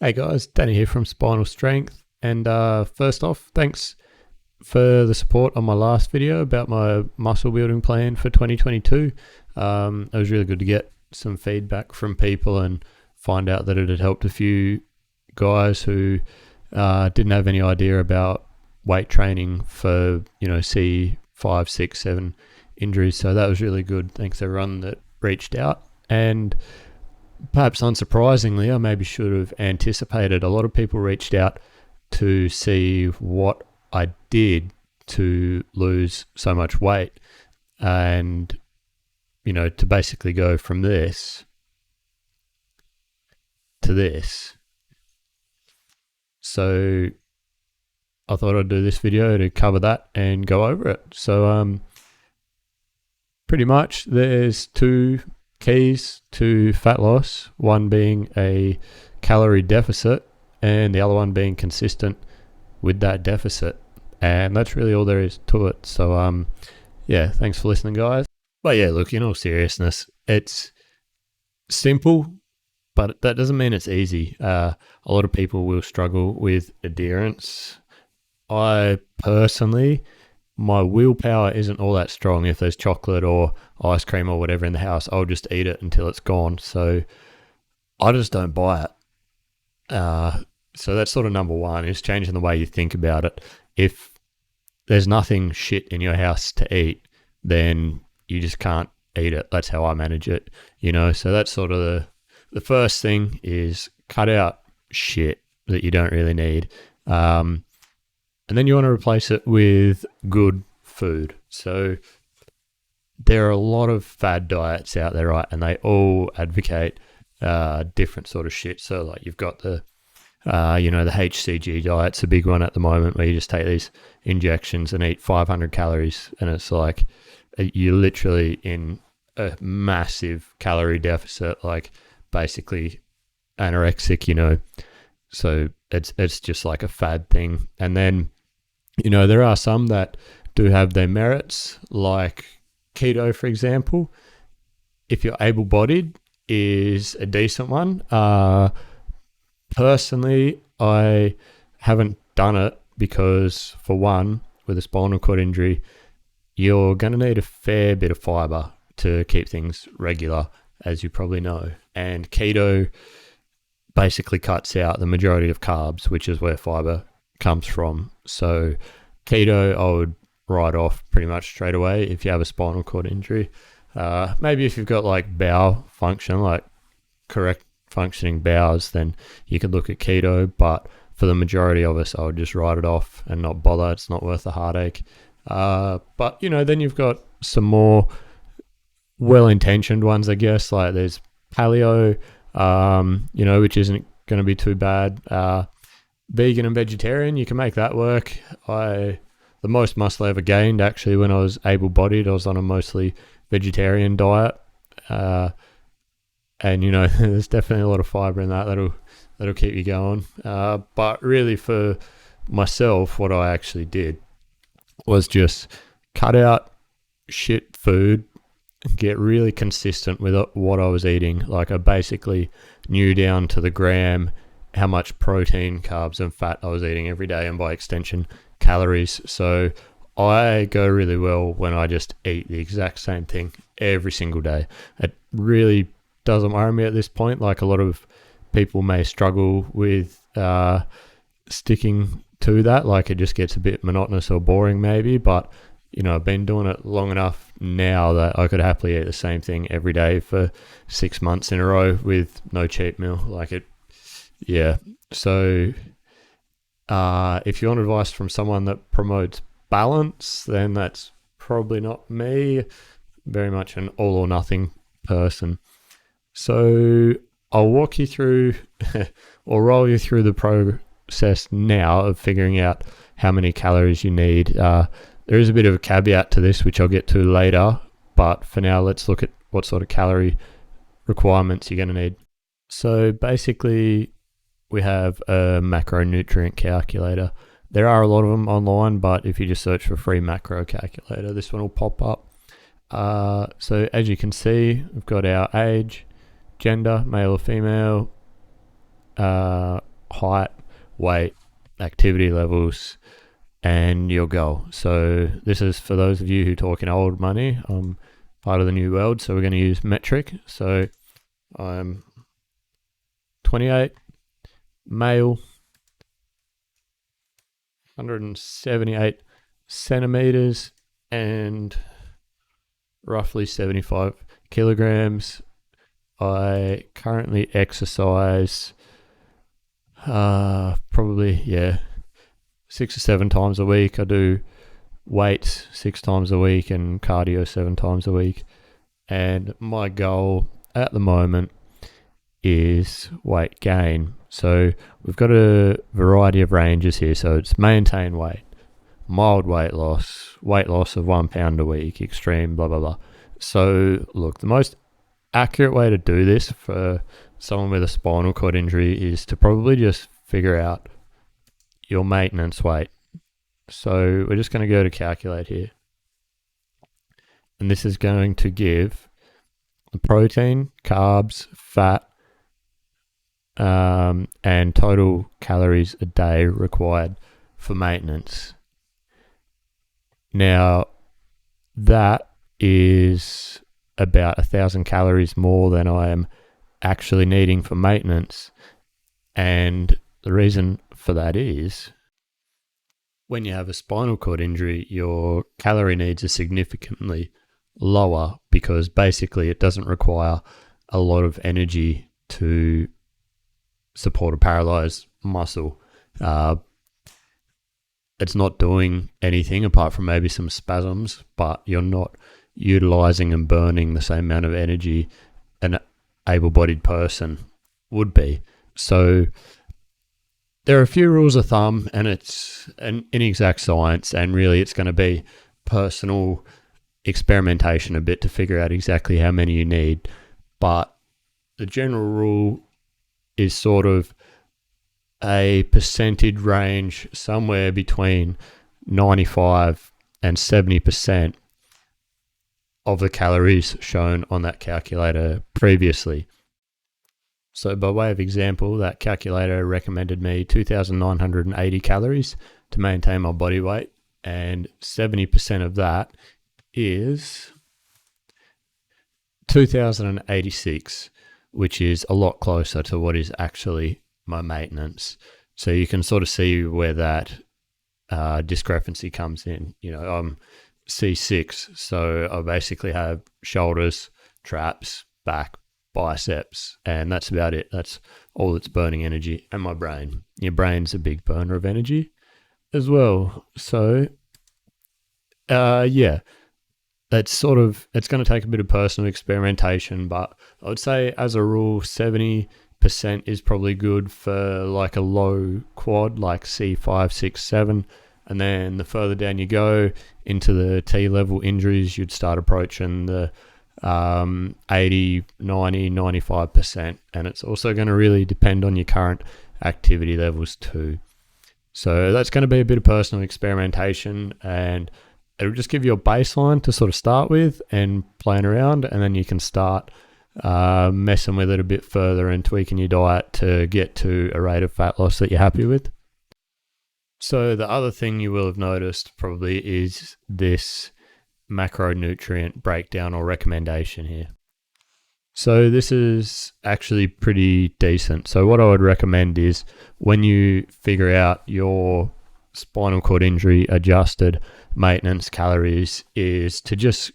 Hey guys, Danny here from Spinal Strength. And first off, thanks for the support on my last video about my muscle building plan for 2022. It was really good to get some feedback from people and find out that it had helped a few guys who didn't have any idea about weight training for, C5, 6, 7 injuries. So that was really good. Thanks everyone that reached out. And perhaps unsurprisingly, I maybe should have anticipated, a lot of people reached out to see what I did to lose so much weight and, to basically go from this to this. So I thought I'd do this video to cover that and go over it. So pretty much there's two keys to fat loss, one being a calorie deficit and the other one being consistent with that deficit, and that's really all there is to it. So thanks for listening, guys. But yeah, look, in all seriousness, it's simple, but that doesn't mean it's easy. A lot of people will struggle with adherence. I personally, my willpower isn't all that strong. If there's chocolate or ice cream or whatever in the house, I'll just eat it until it's gone. So I just don't buy it. So that's sort of number one, is changing the way you think about it. If there's nothing shit in your house to eat, then you just can't eat it. That's how I manage it, So that's sort of the first thing, is cut out shit that you don't really need. And then you want to replace it with good food. So there are a lot of fad diets out there, right? And they all advocate different sort of shit. So like you've got the HCG diet's a big one at the moment, where you just take these injections and eat 500 calories. And it's like you're literally in a massive calorie deficit, like basically anorexic, So it's just like a fad thing. And then, there are some that do have their merits, like keto, for example. If you're able-bodied, is a decent one. Personally, I haven't done it because, for one, with a spinal cord injury, you're going to need a fair bit of fiber to keep things regular, as you probably know. And keto basically cuts out the majority of carbs, which is where fiber comes from. So keto I would write off pretty much straight away if you have a spinal cord injury. Maybe if you've got like bowel function, like correct functioning bowels, then you could look at keto, but for the majority of us, I would just write it off and not bother. It's not worth the heartache. But then you've got some more well-intentioned ones, I guess, like there's paleo, which isn't going to be too bad. Vegan and vegetarian, you can make that work. The most muscle I ever gained, actually, when I was able-bodied, I was on a mostly vegetarian diet. And, there's definitely a lot of fiber in that. That'll keep you going. But really for myself, what I actually did was just cut out shit food, get really consistent with what I was eating. Like I basically knew down to the gram how much protein, carbs and fat I was eating every day, and by extension calories. So I go really well when I just eat the exact same thing every single day. It really doesn't worry me at this point. Like a lot of people may struggle with sticking to that, like it just gets a bit monotonous or boring maybe, but I've been doing it long enough now that I could happily eat the same thing every day for 6 months in a row with no cheat meal. So if you want advice from someone that promotes balance, then that's probably not me. Very much an all or nothing person. So I'll walk you through or roll you through the process now of figuring out how many calories you need. There is a bit of a caveat to this, which I'll get to later, but for now, let's look at what sort of calorie requirements you're going to need. So basically, we have a macronutrient calculator. There are a lot of them online, but if you just search for free macro calculator, this one will pop up. So as you can see, we've got our age, gender, male or female, height, weight, activity levels, and your goal. So this is for those of you who talk in old money. I'm part of the new world, so we're going to use metric. So I'm 28, male, 178 centimeters, and roughly 75 kilograms. I currently exercise probably 6 or 7 times a week. I do weights 6 times a week and cardio 7 times a week. And my goal at the moment is weight gain. So we've got a variety of ranges here. So it's maintain weight, mild weight loss of 1 pound a week, extreme, blah, blah, blah. So look, the most accurate way to do this for someone with a spinal cord injury is to probably just figure out your maintenance weight. So we're just going to go to calculate here. And this is going to give the protein, carbs, fat, and total calories a day required for maintenance. Now, that is about 1,000 calories more than I am actually needing for maintenance. And the reason for that is when you have a spinal cord injury, your calorie needs are significantly lower because basically it doesn't require a lot of energy to support a paralyzed muscle. It's not doing anything apart from maybe some spasms, but you're not utilizing and burning the same amount of energy an able-bodied person would be. So there are a few rules of thumb, and it's an inexact science, and really it's going to be personal experimentation a bit to figure out exactly how many you need. But the general rule is sort of a percentage range somewhere between 95 and 70% of the calories shown on that calculator previously. So by way of example, that calculator recommended me 2,980 calories to maintain my body weight, and 70% of that is 2,086, which is a lot closer to what is actually my maintenance. So you can sort of see where that discrepancy comes in. You know, I'm C6, so I basically have shoulders, traps, back, biceps, and that's about it. That's all that's burning energy. And my brain. Your brain's a big burner of energy as well. So that's sort of, it's going to take a bit of personal experimentation, but I would say as a rule 70% is probably good for like a low quad like C5, 6, 7. And then the further down you go into the T-level injuries, you'd start approaching the 80, 90, 95%. And it's also going to really depend on your current activity levels too. So that's going to be a bit of personal experimentation, and it'll just give you a baseline to sort of start with and playing around, and then you can start messing with it a bit further and tweaking your diet to get to a rate of fat loss that you're happy with. So the other thing you will have noticed probably is this macronutrient breakdown or recommendation here. So this is actually pretty decent. So what I would recommend is when you figure out your spinal cord injury adjusted maintenance calories is to just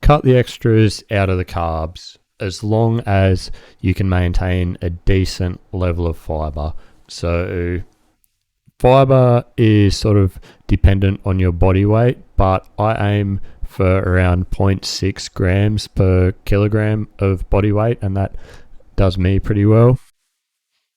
cut the extras out of the carbs as long as you can maintain a decent level of fiber. So fiber is sort of dependent on your body weight, but I aim for around 0.6 grams per kilogram of body weight, and that does me pretty well.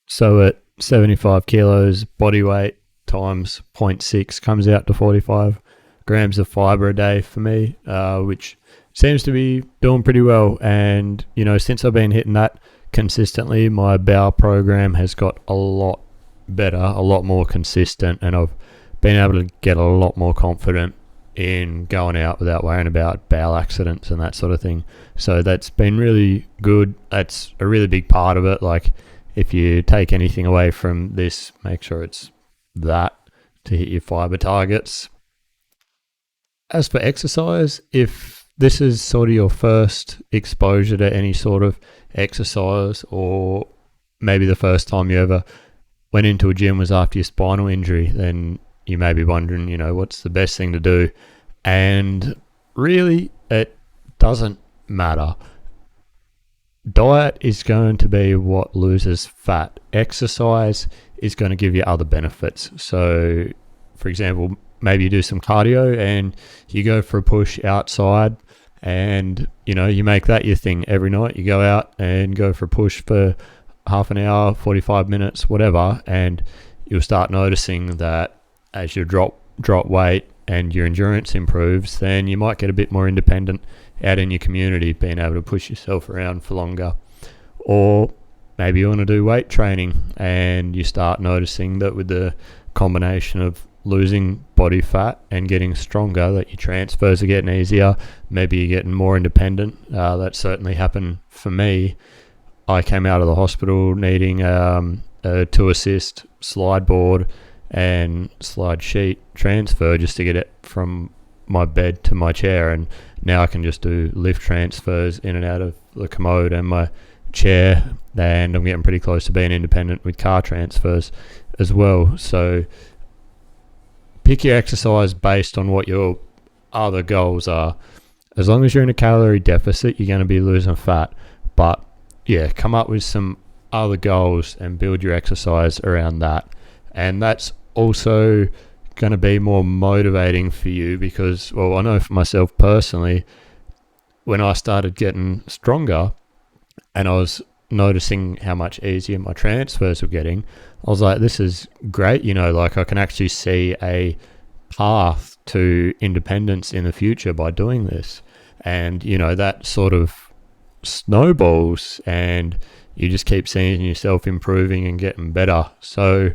So at 75 kilos body weight times 0.6 comes out to 45 grams of fiber a day for me, which seems to be doing pretty well. And, you know, since I've been hitting that consistently, my bowel program has got a lot better, a lot more consistent, and I've been able to get a lot more confident in going out without worrying about bowel accidents and that sort of thing. So that's been really good. That's a really big part of it. Like, if you take anything away from this, make sure it's that to hit your fiber targets. As for exercise, if this is sort of your first exposure to any sort of exercise, or maybe the first time you ever went into a gym was after your spinal injury, then you may be wondering, what's the best thing to do? And really, it doesn't matter. Diet is going to be what loses fat. Exercise is going to give you other benefits. So, for example, maybe you do some cardio and you go for a push outside, and you make that your thing every night. You go out and go for a push for half an hour, 45 minutes, whatever, and you'll start noticing that as you drop weight and your endurance improves, then you might get a bit more independent out in your community, being able to push yourself around for longer. Or maybe you want to do weight training and you start noticing that with the combination of losing body fat and getting stronger, that your transfers are getting easier. Maybe you're getting more independent. That certainly happened for me. I came out of the hospital needing a 2-assist slide board and slide sheet transfer just to get it from my bed to my chair, and now I can just do lift transfers in and out of the commode and my chair, and I'm getting pretty close to being independent with car transfers as well. So pick your exercise based on what your other goals are. As long as you're in a calorie deficit, you're going to be losing fat, but yeah, come up with some other goals and build your exercise around that. And that's also going to be more motivating for you because, well, I know for myself personally, when I started getting stronger and I was noticing how much easier my transfers were getting, I was like, this is great. I can actually see a path to independence in the future by doing this. And, that sort of snowballs, and you just keep seeing yourself improving and getting better. So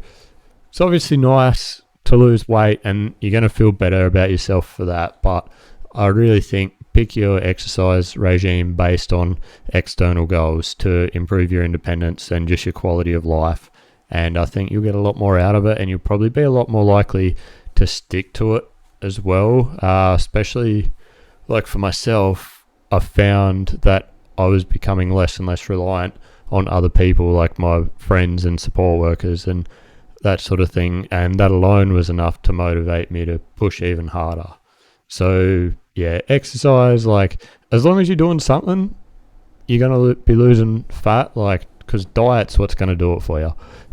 it's obviously nice to lose weight, and you're going to feel better about yourself for that. But I really think pick your exercise regime based on external goals to improve your independence and just your quality of life. And I think you'll get a lot more out of it, and you'll probably be a lot more likely to stick to it as well. Especially like for myself, I found that I was becoming less and less reliant on other people, like my friends and support workers and that sort of thing. And that alone was enough to motivate me to push even harder. So yeah, exercise, as long as you're doing something, you're going to be losing fat, because diet's what's going to do it for you.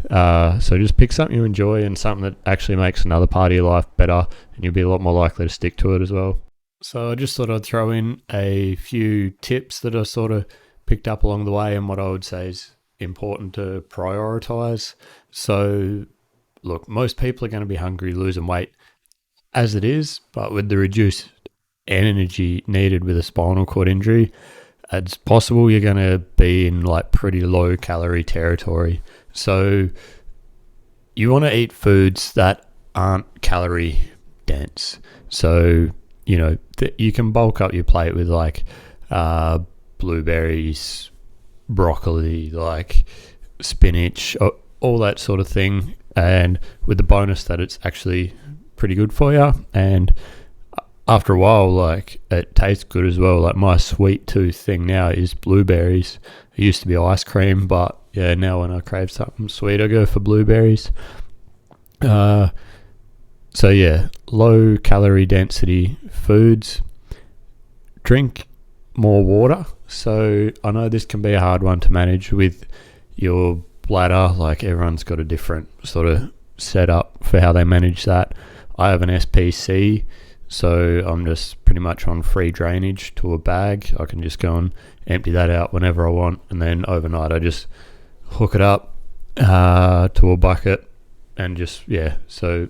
So just pick something you enjoy and something that actually makes another part of your life better, and you'll be a lot more likely to stick to it as well. So I just thought I'd throw in a few tips that I sort of picked up along the way and what I would say is important to prioritize. So look, most people are going to be hungry, losing weight as it is, but with the reduced energy needed with a spinal cord injury, it's possible you're going to be in pretty low calorie territory. So you want to eat foods that aren't calorie dense. So you can bulk up your plate with blueberries, broccoli, spinach, all that sort of thing, and with the bonus that it's actually pretty good for you. And after a while, it tastes good as well. My sweet tooth thing now is blueberries. It used to be ice cream, but yeah, now when I crave something sweet, I go for blueberries. So yeah, low calorie density foods. Drink more water. So I know this can be a hard one to manage with your bladder. Everyone's got a different sort of setup for how they manage that. I have an SPC, so I'm just pretty much on free drainage to a bag. I can just go and empty that out whenever I want, and then overnight I just hook it up to a bucket and just, yeah. So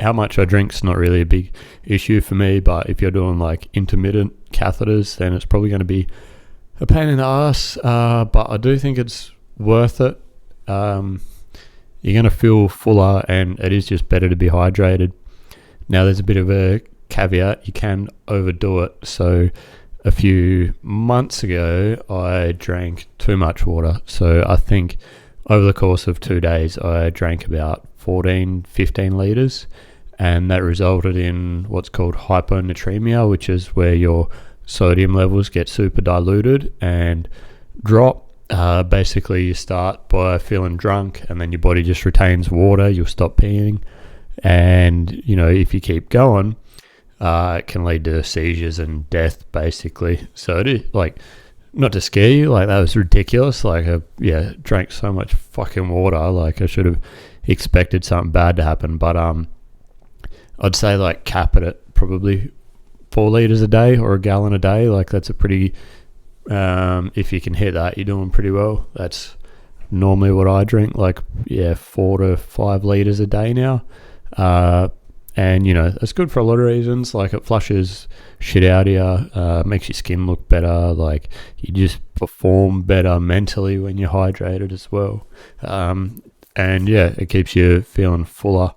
how much I drink's not really a big issue for me, but if you're doing intermittent catheters, then it's probably going to be a pain in the ass, but I do think it's worth it. You're going to feel fuller, and it is just better to be hydrated. Now there's a bit of a caveat, you can overdo it. So a few months ago I drank too much water, so I think over the course of 2 days, I drank about 14-15 litres, and that resulted in what's called hyponatremia, which is where your sodium levels get super diluted and drop. Basically, you start by feeling drunk, and then your body just retains water. You'll stop peeing, and if you keep going, it can lead to seizures and death, basically. So it is like, not to scare you, like that was ridiculous. Like, I drank so much fucking water. Like, I should have expected something bad to happen. But I'd say like cap it at probably 4 litres a day or a gallon a day. Like, that's a pretty if you can hit that, you're doing pretty well. That's normally what I drink, like 4 to 5 litres a day now. And it's good for a lot of reasons. Like, it flushes shit out of you, makes your skin look better. Like, you just perform better mentally when you're hydrated as well. And it keeps you feeling fuller.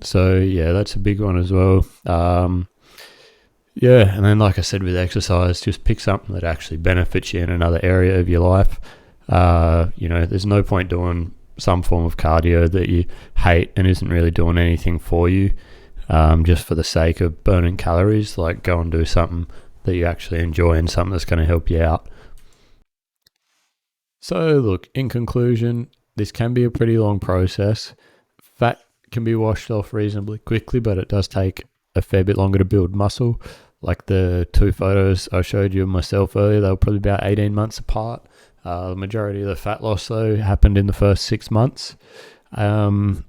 So that's a big one as well. And then, like I said, with exercise, just pick something that actually benefits you in another area of your life. There's no point doing some form of cardio that you hate and isn't really doing anything for you, just for the sake of burning calories. Like, go and do something that you actually enjoy and something that's going to help you out. So look, in conclusion, this can be a pretty long process. Fat can be washed off reasonably quickly, but it does take a fair bit longer to build muscle. Like the 2 photos I showed you of myself earlier, they were probably about 18 months apart. The majority of the fat loss, though, happened in the first 6 months. And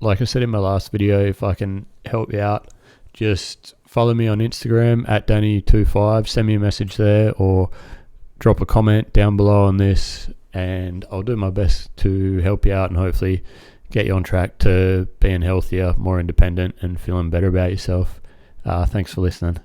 like I said in my last video, if I can help you out, just follow me on Instagram at Danny25, send me a message there, or drop a comment down below on this, and I'll do my best to help you out and hopefully get you on track to being healthier, more independent, and feeling better about yourself. Thanks for listening.